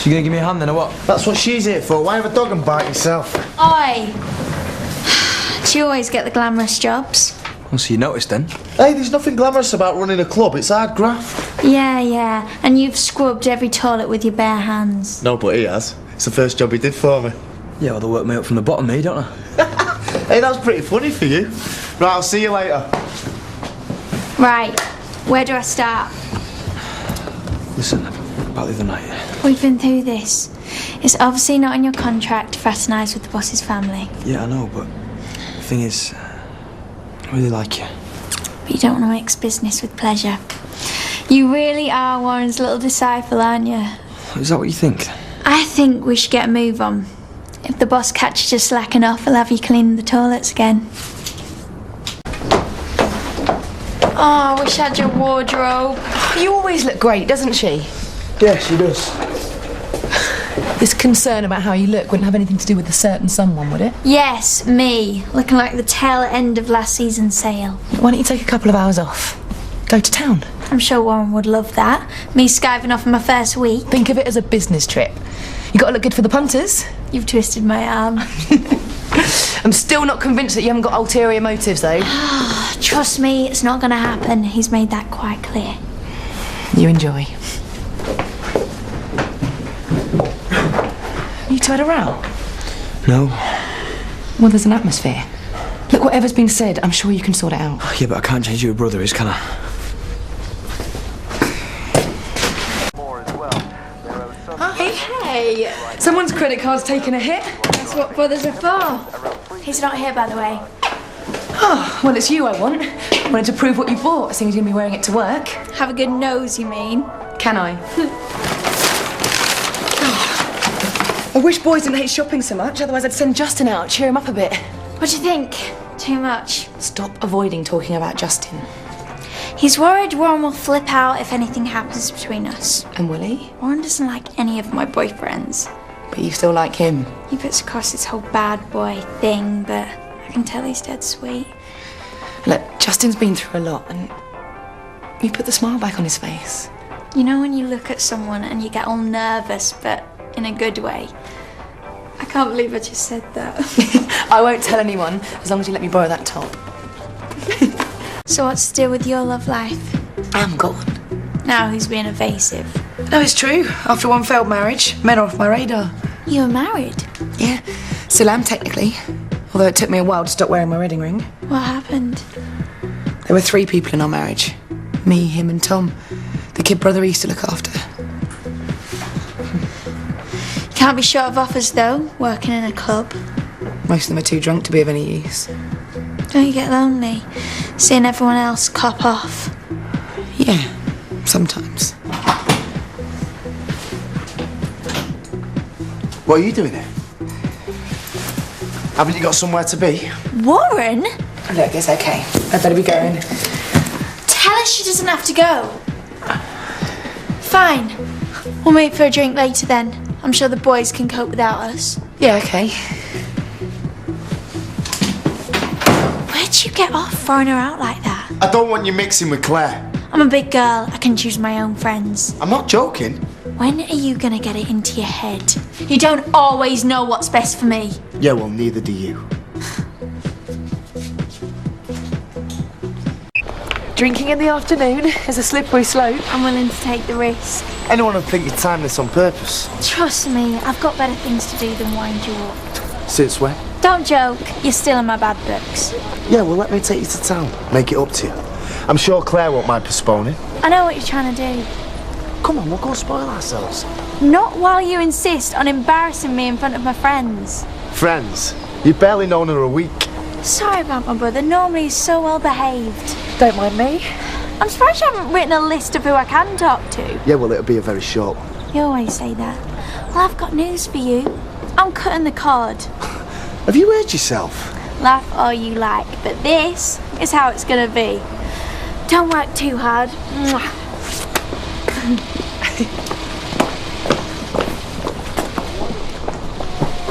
So you gonna give me a hand then, or what? That's what she's here for. Why have a dog and bite yourself? Oi! Do you always get the glamorous jobs? Well, so you noticed then? Hey, there's nothing glamorous about running a club. It's hard graft. Yeah. And you've scrubbed every toilet with your bare hands. No, but he has. It's the first job he did for me. Yeah, well, they work me up from the bottom, me, don't I? Hey, that's pretty funny for you. Right, I'll see you later. Right, where do I start? Listen, about the other night. We've been through this. It's obviously not in your contract to fraternise with the boss's family. Yeah, I know, but the thing is, I really like you. But you don't want to mix business with pleasure. You really are Warren's little disciple, aren't you? Is that what you think? I think we should get a move on. If the boss catches you slacking off, he'll have you cleaning the toilets again. Oh, I wish I had your wardrobe. You always look great, doesn't she? Yeah, she does. This concern about how you look wouldn't have anything to do with a certain someone, would it? Yes, me. Looking like the tail end of last season's sale. Why don't you take a couple of hours off? Go to town. I'm sure Warren would love that. Me skiving off in my first week. Think of it as a business trip. You gotta look good for the punters. You've twisted my arm. I'm still not convinced that you haven't got ulterior motives, though. Trust me, it's not gonna happen. He's made that quite clear. You enjoy. You two had a row? No. Well, there's an atmosphere. Look, whatever's been said, I'm sure you can sort it out. Yeah, but I can't change who your brother is, can I? Hey! Someone's credit card's taken a hit. That's what brothers are for. He's not here, by the way. Oh, well, it's you I want. Wanted to prove what you bought, seeing as you're going to be wearing it to work. Have a good nose, you mean? Can I? I wish boys didn't hate shopping so much, otherwise I'd send Justin out, cheer him up a bit. What do you think? Too much? Stop avoiding talking about Justin. He's worried Warren will flip out if anything happens between us. And will he? Warren doesn't like any of my boyfriends. But you still like him? He puts across this whole bad boy thing, but I can tell he's dead sweet. Look, Justin's been through a lot, and you put the smile back on his face. You know when you look at someone and you get all nervous, but in a good way? I can't believe I just said that. I won't tell anyone, as long as you let me borrow that top. So what's the deal with your love life? I'm gone. Now who's being evasive? No, it's true. After one failed marriage, men are off my radar. You were married? Yeah, still am technically. Although it took me a while to stop wearing my wedding ring. What happened? There were 3 people in our marriage. Me, him and Tom. The kid brother he used to look after. You can't be short of offers though, working in a club. Most of them are too drunk to be of any use. Don't you get lonely, seeing everyone else cop off? Yeah, sometimes. What are you doing here? Haven't you got somewhere to be? Warren? Look, it's okay. I'd better be going. Tell her she doesn't have to go. Fine. We'll meet for a drink later then. I'm sure the boys can cope without us. Yeah, okay. Where'd you get off throwing her out like that? I don't want you mixing with Claire. I'm a big girl. I can choose my own friends. I'm not joking. When are you gonna get it into your head? You don't always know what's best for me. Yeah, well, neither do you. Drinking in the afternoon is a slippery slope. I'm willing to take the risk. Anyone would think you timed this on purpose. Trust me, I've got better things to do than wind you up. Since when? Don't joke. You're still in my bad books. Yeah, well, let me take you to town. Make it up to you. I'm sure Claire won't mind postponing. I know what you're trying to do. Come on, we'll go spoil ourselves. Not while you insist on embarrassing me in front of my friends. Friends? You've barely known her a week. Sorry about my brother. Normally he's so well behaved. Don't mind me. I'm surprised you haven't written a list of who I can talk to. Yeah, well, it'll be a very short one. You always say that. Well, I've got news for you. I'm cutting the cord. Have you heard yourself? Laugh all you like, but this is how it's gonna be. Don't work too hard. Mwah.